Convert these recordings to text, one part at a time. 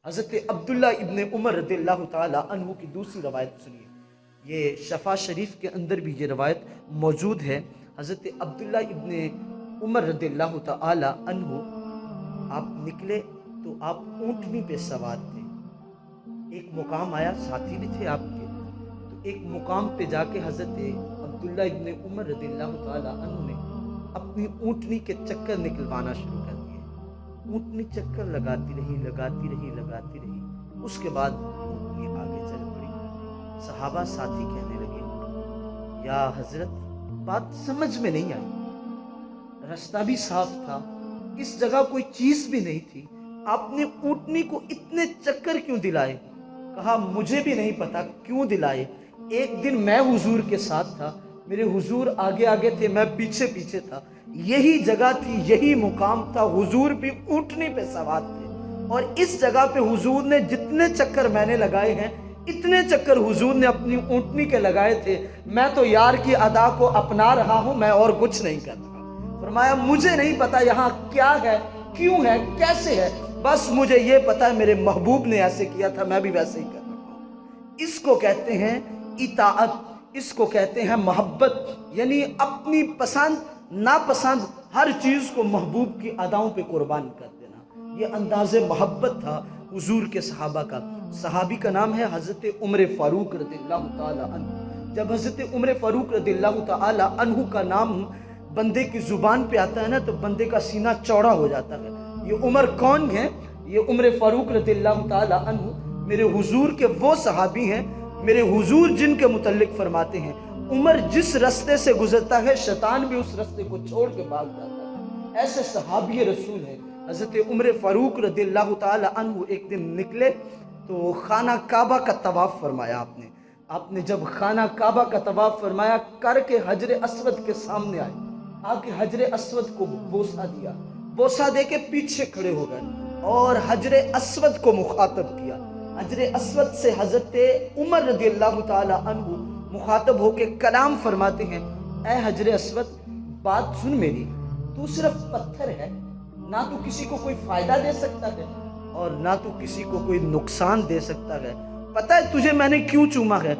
حضرت عبداللہ ابن عمر رضی اللہ تعالیٰ عنہ کی دوسری روایت سنیے. یہ شفا شریف کے اندر بھی یہ روایت موجود ہے. حضرت عبداللہ ابن عمر رضی اللہ تعالیٰ عنہ آپ نکلے تو آپ اونٹنی پہ سوار تھے. ایک مقام آیا، ساتھی بھی تھے آپ کے، تو ایک مقام پہ جا کے حضرت عبداللہ ابن عمر رضی اللہ تعالیٰ عنہ نے اپنی اونٹنی کے چکر نکلوانا شروع کر دیے. اونٹنی چکر لگاتی رہی. اس کے بعد اونٹنی آگے چل پڑی. صحابہ ساتھی کہنے لگے، یا حضرت بات سمجھ میں نہیں آئی، رستہ بھی صاف تھا، اس جگہ کوئی چیز بھی نہیں تھی، آپ نے اونٹنی کو اتنے چکر کیوں دلائے؟ کہا مجھے بھی نہیں پتا کیوں دلائے. ایک دن میں حضور کے ساتھ تھا، میرے حضور آگے آگے تھے، میں پیچھے پیچھے تھا، یہی جگہ تھی، یہی مقام تھا، حضور بھی اونٹنی پہ سوار تھے، اور اس جگہ پہ حضور نے جتنے چکر میں نے لگائے ہیں اتنے چکر حضور نے اپنی اونٹنی کے لگائے تھے. میں تو یار کی ادا کو اپنا رہا ہوں، میں اور کچھ نہیں کر رہا. فرمایا مجھے نہیں پتا یہاں کیا ہے، کیوں ہے، کیسے ہے، بس مجھے یہ پتا ہے میرے محبوب نے ایسے کیا تھا، میں بھی ویسے ہی کر رہا ہوں. اس کو کہتے ہیں اطاعت، اس کو کہتے ہیں محبت، یعنی اپنی پسند ناپسند ہر چیز کو محبوب کی اداؤں پہ قربان کر دینا. یہ انداز محبت تھا حضور کے صحابہ کا. صحابی کا نام ہے حضرت عمر فاروق رضی اللہ تعالی عنہ. جب حضرت عمر فاروق رضی اللہ تعالی عنہ کا نام بندے کی زبان پہ آتا ہے نا تو بندے کا سینہ چوڑا ہو جاتا ہے. یہ عمر کون ہے؟ یہ عمر فاروق رضی اللہ تعالی عنہ میرے حضور کے وہ صحابی ہیں، میرے حضور جن کے متعلق فرماتے ہیں عمر جس رستے سے گزرتا ہے شیطان بھی اس رستے کو چھوڑ کے بھاگ جاتا ہے. ایسے صحابی رسول ہیں حضرت عمر فاروق رضی اللہ تعالی عنہ. ایک دن نکلے تو خانہ کعبہ کا طواف فرمایا. آپ نے جب خانہ کعبہ کا طواف فرمایا کر کے حجر اسود کے سامنے آئے، آ کے حجر اسود کو بوسہ دیا، بوسہ دے کے پیچھے کھڑے ہو گئے اور حجر اسود کو مخاطب کیا. حجر اسود سے حضرت عمر رضی اللہ تعالی عنہ مخاطب ہو کے کلام فرماتے ہیں، اے حجر اسود بات سن میری، تو صرف پتھر ہے، نہ تو کسی کو کوئی فائدہ دے سکتا ہے اور نہ تو کسی کو کوئی نقصان دے سکتا ہے. پتہ ہے تجھے میں نے کیوں چوما ہے؟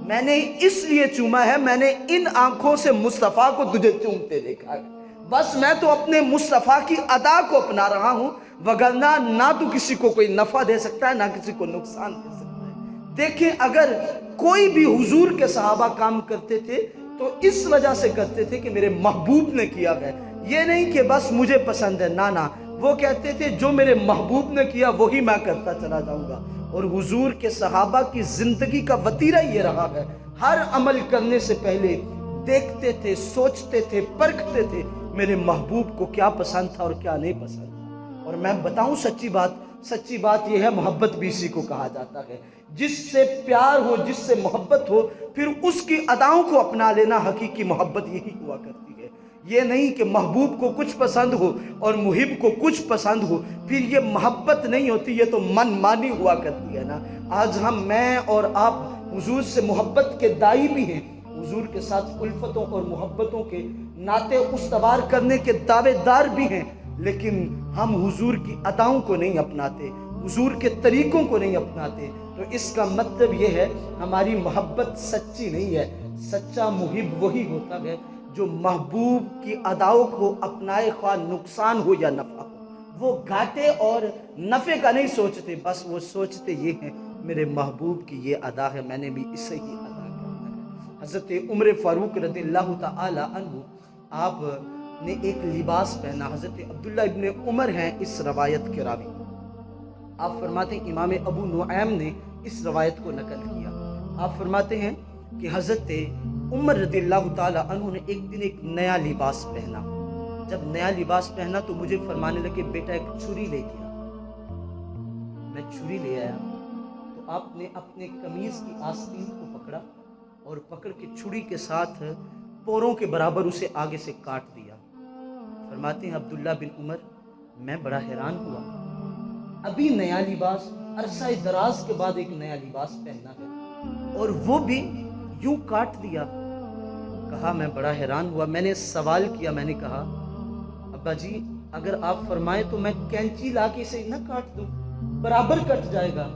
میں نے اس لیے چوما ہے، میں نے ان آنکھوں سے مصطفیٰ کو تجھے چومتے دیکھا ہے. بس میں تو اپنے مصطفیٰ کی ادا کو اپنا رہا ہوں، وگرنہ نہ تو کسی کو کوئی نفع دے سکتا ہے نہ کسی کو نقصان دے سکتا ہے. دیکھیں اگر کوئی بھی حضور کے صحابہ کام کرتے تھے تو اس وجہ سے کرتے تھے کہ میرے محبوب نے کیا ہے. یہ نہیں کہ بس مجھے پسند ہے، نہ وہ کہتے تھے جو میرے محبوب نے کیا وہی میں کرتا چلا جاؤں گا. اور حضور کے صحابہ کی زندگی کا وتیرہ یہ رہا ہے، ہر عمل کرنے سے پہلے دیکھتے تھے، سوچتے تھے، پرکھتے تھے میرے محبوب کو کیا پسند تھا اور کیا نہیں پسند تھا. اور میں بتاؤں سچی بات یہ ہے، محبت بھی اسی کو کہا جاتا ہے. جس سے پیار ہو، جس سے محبت ہو، پھر اس کی اداؤں کو اپنا لینا، حقیقی محبت یہی ہوا کرتی ہے. یہ نہیں کہ محبوب کو کچھ پسند ہو اور محب کو کچھ پسند ہو، پھر یہ محبت نہیں ہوتی، یہ تو من مانی ہوا کرتی ہے نا. آج میں اور آپ حضور سے محبت کے دائی بھی ہیں، حضور کے ساتھ الفتوں اور محبتوں کے ناطے استوار کرنے کے دعوے دار بھی ہیں، لیکن ہم حضور کی اداؤں کو نہیں اپناتے، حضور کے طریقوں کو نہیں اپناتے. تو اس کا مطلب یہ ہے ہماری محبت سچی نہیں ہے. سچا محب وہی ہوتا ہے جو محبوب کی اداؤں کو اپنائے، خواہ نقصان ہو یا نفع ہو. وہ گھاٹے اور نفع کا نہیں سوچتے، بس وہ سوچتے یہ ہیں میرے محبوب کی یہ ادا ہے، میں نے بھی اسے ہی ادا کرنا ہے. حضرت عمر فاروق رضی اللہ تعالی عنہ آپ نے ایک لباس پہنا. حضرت عبداللہ ابن عمر ہیں اس روایت کے راوی. آپ فرماتے ہیں امام ابو نعیم نے اس روایت کو نقل کیا. آپ فرماتے ہیں کہ حضرت عمر رضی اللہ تعالی عنہ نے ایک دن ایک نیا لباس پہنا. جب نیا لباس پہنا تو مجھے فرمانے لگے بیٹا ایک چھری لے کے آ. میں چھری لے آیا تو آپ نے اپنے قمیض کی آستین کو پکڑا اور پکڑ کے چھری کے ساتھ پوروں کے برابر اسے آگے سے کاٹ دیا. فرماتے ہیں عبداللہ بن عمر میں بڑا حیران ہوا، ابھی نیا لباس، عرصہ دراز کے بعد ایک نیا لباس پہننا ہے اور وہ بھی یوں کاٹ دیا. کہا میں بڑا حیران ہوا. میں نے سوال کیا، میں نے کہا ابا جی اگر آپ فرمائیں تو میں کینچی لا کے اسے نہ کاٹ دوں. برابر کٹ جائے گا۔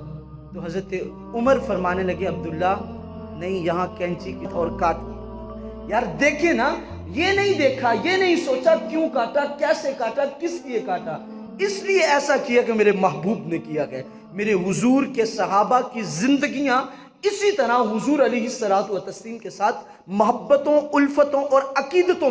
تو حضرت عمر فرمانے لگے عبداللہ نہیں، یہاں کینچی کی اور کاٹ دی۔ یار دیکھیں نا، یہ نہیں دیکھا، یہ نہیں سوچا کیوں کاٹا، کیسے کاٹا، کس لیے کاٹا۔ اس لیے ایسا کیا کہ میرے محبوب نے کیا ہے۔ میرے حضور کے صحابہ کی زندگیاں اسی طرح حضور علیہ الصلوۃ والتسلیم کے ساتھ محبتوں، الفتوں اور عقیدتوں